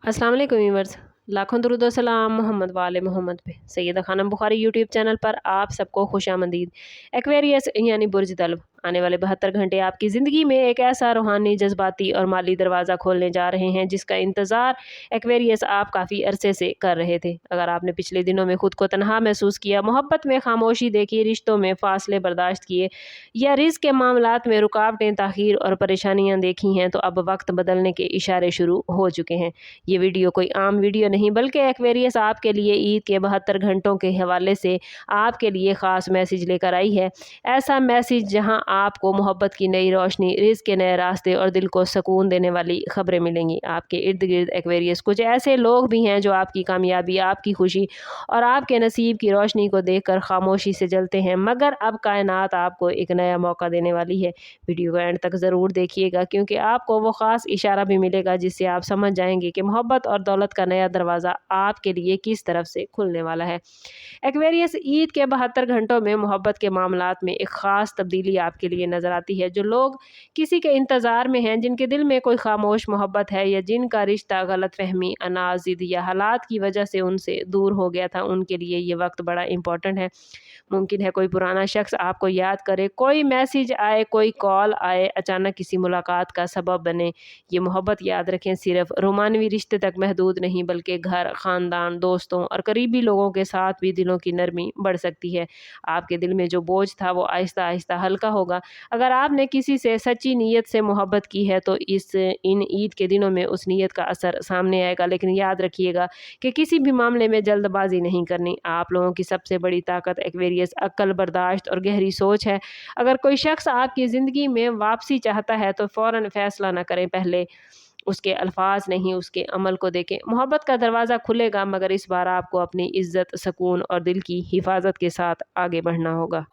अस्सलाम वालेकुम व्यूअर्स, लाखों दरूद व सलाम मोहम्मद वाले मोहम्मद पे। सैयदा खानम बुखारी यूट्यूब चैनल पर आप सबको खुशामदीद। एक्वेरियस यानी बुर्ज तलब आने वाले 72 घंटे आपकी ज़िंदगी में एक ऐसा रूहानी, जज्बाती और माली दरवाज़ा खोलने जा रहे हैं जिसका इंतज़ार एक्वेरियस आप काफ़ी अरसे से कर रहे थे। अगर आपने पिछले दिनों में खुद को तनहा महसूस किया, मोहब्बत में खामोशी देखी, रिश्तों में फासले बर्दाश्त किए या रिज़्क़ के मामलात में रुकावटें, ताख़ीर और परेशानियाँ देखी हैं, तो अब वक्त बदलने के इशारे शुरू हो चुके हैं। ये वीडियो कोई आम वीडियो नहीं, बल्कि एक्वेरियस आपके लिए ईद के 72 घंटों के हवाले से आपके लिए ख़ास मैसेज लेकर आई है। ऐसा मैसेज जहां आपको मोहब्बत की नई रोशनी, रिज़्क़ के नए रास्ते और दिल को सुकून देने वाली खबरें मिलेंगी। आपके इर्द गिर्द एक्वेरियस कुछ ऐसे लोग भी हैं जो आपकी कामयाबी, आपकी खुशी और आपके नसीब की रोशनी को देखकर खामोशी से जलते हैं, मगर अब कायनात आपको एक नया मौका देने वाली है। वीडियो को एंड तक ज़रूर देखिएगा, क्योंकि आपको वो ख़ास इशारा भी मिलेगा जिससे आप समझ जाएंगे कि मोहब्बत और दौलत का नया दरवाज़ा आपके लिए किस तरफ से खुलने वाला है। एक्वेरियस ईद के 72 घंटों में मोहब्बत के मामलात में एक ख़ास तब्दीली आपके लिए नज़र आती है। जो लोग किसी के इंतज़ार में हैं, जिनके दिल में कोई खामोश मोहब्बत है या जिनका रिश्ता गलतफहमी, अनाज, ज़िद या हालात की वजह से उनसे दूर हो गया था, उनके लिए ये वक्त बड़ा इंपॉर्टेंट है। मुमकिन है कोई पुराना शख्स आपको याद करे, कोई मैसेज आए, कोई कॉल आए, अचानक किसी मुलाकात का सबब बने। ये मोहब्बत, याद रखें, सिर्फ रोमानवी रिश्ते तक महदूद नहीं, बल्कि घर, ख़ानदान, दोस्तों और करीबी लोगों के साथ भी दिलों की नरमी बढ़ सकती है। आपके दिल में जो बोझ था वो आहिस्ता आहिस्ता हल्का होगा। अगर आपने किसी से सच्ची नीयत से मोहब्बत की है तो इन ईद के दिनों में उस नीयत का असर सामने आएगा। लेकिन याद रखिएगा कि किसी भी मामले में जल्दबाजी नहीं करनी। आप लोगों की सबसे बड़ी ताकत एक्वेरियस अक्ल, बर्दाश्त और गहरी सोच है। अगर कोई शख्स आपकी ज़िंदगी में वापसी चाहता है तो फ़ौरन फैसला ना करें, पहले उसके अल्फाज नहीं, उसके अमल को देखें। मोहब्बत का दरवाज़ा खुलेगा, मगर इस बार आपको अपनी इज़्ज़त, सुकून और दिल की हिफाजत के साथ आगे बढ़ना होगा।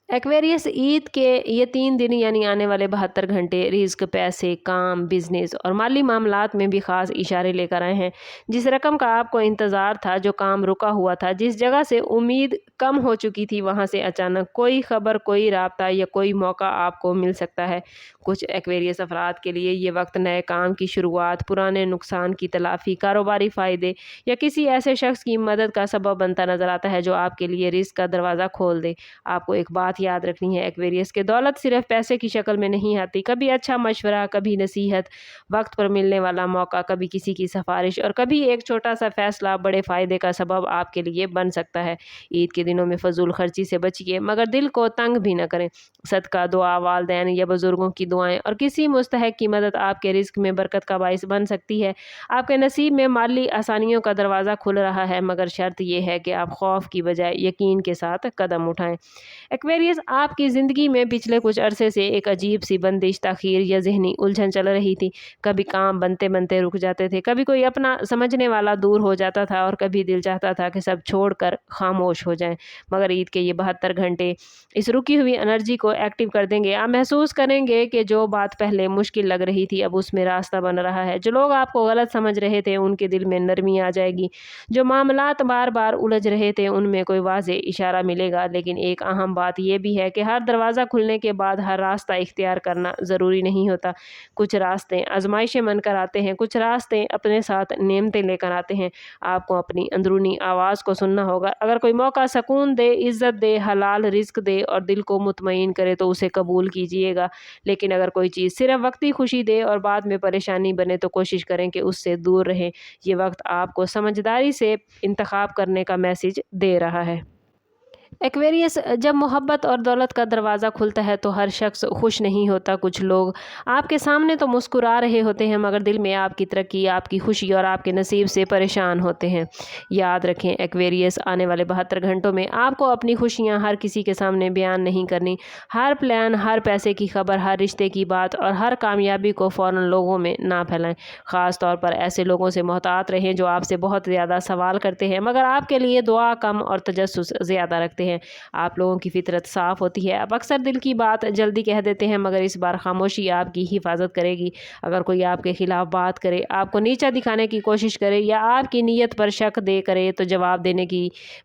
एक्वेरियस ईद के ये 3 दिन यानी आने वाले 72 घंटे रिस्क, पैसे, काम, बिजनेस और माली मामलात में भी ख़ास इशारे लेकर आए हैं। जिस रकम का आपको इंतज़ार था, जो काम रुका हुआ था, जिस जगह से उम्मीद कम हो चुकी थी, वहाँ से अचानक कोई खबर, कोई राब्ता या कोई मौका आपको मिल सकता है। कुछ एक्वेरियस अफराद के लिए ये वक्त नए काम की शुरुआत, पुराने नुकसान की तलाफ़ी, कारोबारी फ़ायदे या किसी ऐसे शख्स की मदद का सबब बनता नज़र आता है जो आपके लिए रिस्क का दरवाज़ा खोल दे। आपको एक बात याद रखनी है एक्वेरियस, के दौलत सिर्फ पैसे की शक्ल में नहीं आती। कभी अच्छा मशवरा, कभी नसीहत, वक्त पर मिलने वाला मौका, कभी किसी की सिफारिश और कभी एक छोटा सा फैसला बड़े फ़ायदे का सबब आपके लिए बन सकता है। ईद के दिनों में फजूल खर्ची से बचिए, मगर दिल को तंग भी न करें। सदका, दुआ, वालदैन या बुजुर्गों की दुआएं और किसी मुस्तहक की मदद आपके रिस्क में बरकत का बाइस बन सकती है। आपके नसीब में माली आसानियों का दरवाज़ा खुल रहा है, मगर शर्त यह है कि आप खौफ की बजाय यकीन के साथ कदम उठाएं। एक्वेरियस, आपकी ज़िंदगी में पिछले कुछ अरसे से एक अजीब सी बंदिश, ताख़ीर या ज़हनी उलझन चल रही थी। कभी काम बनते बनते रुक जाते थे, कभी कोई अपना समझने वाला दूर हो जाता था और कभी दिल चाहता था कि सब छोड़कर खामोश हो जाएं। मगर ईद के ये 72 घंटे इस रुकी हुई एनर्जी को एक्टिव कर देंगे। आप महसूस करेंगे कि जो बात पहले मुश्किल लग रही थी, अब उसमें रास्ता बन रहा है। जो लोग आपको गलत समझ रहे थे, उनके दिल में नरमी आ जाएगी। जो मामलात बार बार उलझ रहे थे, उनमें कोई वाज़ेह इशारा मिलेगा। लेकिन एक अहम बात यह भी है कि हर दरवाज़ा खुलने के बाद हर रास्ता इख्तियार करना ज़रूरी नहीं होता। कुछ रास्ते आजमाइशें बनकर आते हैं, कुछ रास्ते अपने साथ नेमतें लेकर आते हैं। आपको अपनी अंदरूनी आवाज़ को सुनना होगा। अगर कोई मौका सुकून दे, इज़्ज़त दे, हलाल रिज़्क दे और दिल को मुतमईन करे तो उसे कबूल कीजिएगा। लेकिन अगर कोई चीज़ सिर्फ वक्ती खुशी दे और बाद में परेशानी बने तो कोशिश करें कि उससे दूर रहें। ये वक्त आपको समझदारी से इंतखाब करने का मैसेज दे रहा है। एक्वेरियस, जब मोहब्बत और दौलत का दरवाज़ा खुलता है तो हर शख्स खुश नहीं होता। कुछ लोग आपके सामने तो मुस्कुरा रहे होते हैं, मगर दिल में आपकी तरक्की, आपकी खुशी और आपके नसीब से परेशान होते हैं। याद रखें एक्वेरियस, आने वाले 72 घंटों में आपको अपनी खुशियां हर किसी के सामने बयान नहीं करनी। हर प्लान, हर पैसे की खबर, हर रिश्ते की बात और हर कामयाबी को फ़ौरन लोगों में ना फैलाएं। ख़ास तौर पर ऐसे लोगों से मोहतात रहें जो आपसे बहुत ज़्यादा सवाल करते हैं, मगर आपके लिए दुआ कम और तजस्सुस ज़्यादा रखते हैं। हैं। आप लोगों की फितरत साफ़ होती है। आप अक्सर दिल की बात जल्दी कह देते हैं, मगर इस बार खामोशी आपकी हिफाजत करेगी। अगर कोई आपके खिलाफ बात करे, आपको नीचा दिखाने की कोशिश करे या आपकी नीयत पर शक दे करे, तो जवाब देने की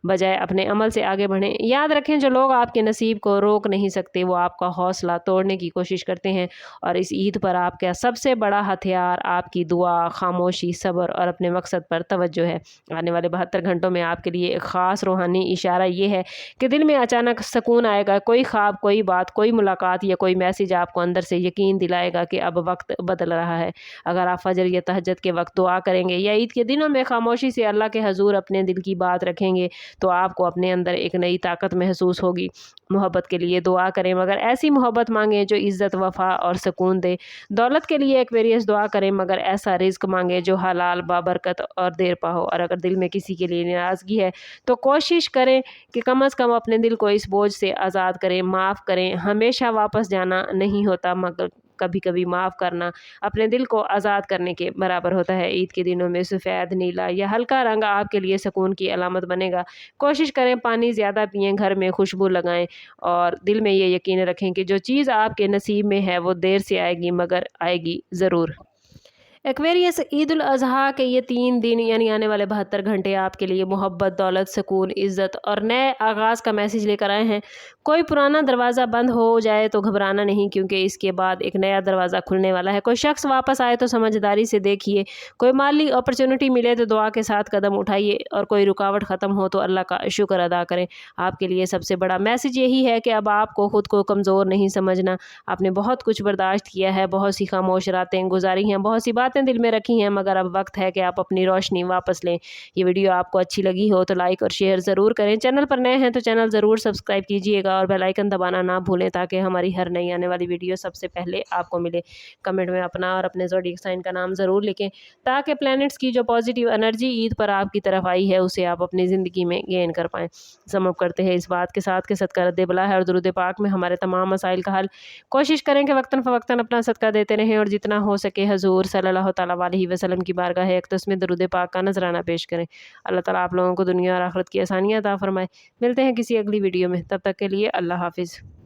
बजाय अपने अमल से आगे बढ़ें। याद रखें, जो लोग आपके नसीब को रोक नहीं सकते वो आपका हौसला तोड़ने की कोशिश करते हैं। और इस ईद पर आपका सबसे बड़ा हथियार आपकी दुआ, खामोशी, सब्र और अपने मकसद पर तवज्जो है। आने वाले 72 घंटों में आपके लिए एक ख़ास रूहानी इशारा ये है कि दिल में अचानक सुकून आएगा। कोई ख्वाब, कोई बात, कोई मुलाकात या कोई मैसेज आपको अंदर से यकीन दिलाएगा कि अब वक्त बदल रहा है। अगर आप फजर या तहज्जुद के वक्त दुआ करेंगे या ईद के दिनों में खामोशी से अल्लाह के हजूर अपने दिल की बात रखेंगे, तो आपको अपने अंदर एक नई ताकत महसूस होगी। मोहब्बत के लिए दुआ करें, मगर ऐसी मोहब्बत मांगें जो इज़्ज़त, वफ़ा और सुकून दे। दौलत के लिए एक्वेरियस दुआ करें, मगर ऐसा रिज़्क मांगें जो हलाल, बाबरकत और देर पा हो। और अगर दिल में किसी के लिए नाराज़गी है, तो कोशिश करें कि कम से कम अपने दिल को इस बोझ से आज़ाद करें। माफ़ करें, हमेशा वापस जाना नहीं होता, मगर कभी कभी माफ़ करना अपने दिल को आज़ाद करने के बराबर होता है। ईद के दिनों में सफ़ेद, नीला या हल्का रंग आपके लिए सुकून की अलामत बनेगा। कोशिश करें पानी ज़्यादा पिएं, घर में खुशबू लगाएं और दिल में ये यकीन रखें कि जो चीज़ आपके नसीब में है वो देर से आएगी, मगर आएगी ज़रूर। एक्वेरियस, ईद उल अज़हा के ये 3 दिन यानी आने वाले 72 घंटे आपके लिए मोहब्बत, दौलत, सुकून, इज़्ज़त और नए आगाज़ का मैसेज लेकर आए हैं। कोई पुराना दरवाज़ा बंद हो जाए तो घबराना नहीं, क्योंकि इसके बाद एक नया दरवाज़ा खुलने वाला है। कोई शख्स वापस आए तो समझदारी से देखिए। कोई माली अपॉर्चुनिटी मिले तो दुआ के साथ कदम उठाइए, और कोई रुकावट ख़त्म हो तो अल्लाह का शुक्र अदा करें। आपके लिए सबसे बड़ा मैसेज यही है कि अब आपको खुद को कमज़ोर नहीं समझना। आपने बहुत कुछ बर्दाश्त किया है, बहुत सी खामोश रातें गुजारी हैं, बहुत सी बातें दिल में रखी हैं, मगर अब वक्त है कि आप अपनी रोशनी वापस लें। ये वीडियो आपको अच्छी लगी हो तो लाइक और शेयर ज़रूर करें। चैनल पर नए हैं तो चैनल ज़रूर सब्सक्राइब कीजिएगा और बेल आइकन दबाना ना भूलें, ताकि हमारी हर नई आने वाली वीडियो सबसे पहले आपको मिले। कमेंट में अपना और अपने ज़ोडिएक साइन का नाम ज़रूर लिखें, ताकि प्लैनेट्स की जो पॉजिटिव एनर्जी ईद पर आपकी तरफ आई है उसे आप अपनी ज़िंदगी में गेन कर पाएँ। समअप करते हैं इस बात के साथ कि सदका रद्द बला है और दुरूद पाक में हमारे तमाम मसाइल का हल। कोशिश करें कि वक्तन फ़वक्तन अपना सदका देते रहें और जितना हो सके हजूर सल्लल्लाहु तआला अलैहि वसल्लम की बारगाह है अक़दस में दरूद पाक का नजराना पेश करें। अल्लाह ताला आप लोगों को दुनिया और आखिरत की आसानियाँ अता फरमाए। मिलते हैं किसी अगली वीडियो में, तब तक के लिए अल्लाह हाफिज़।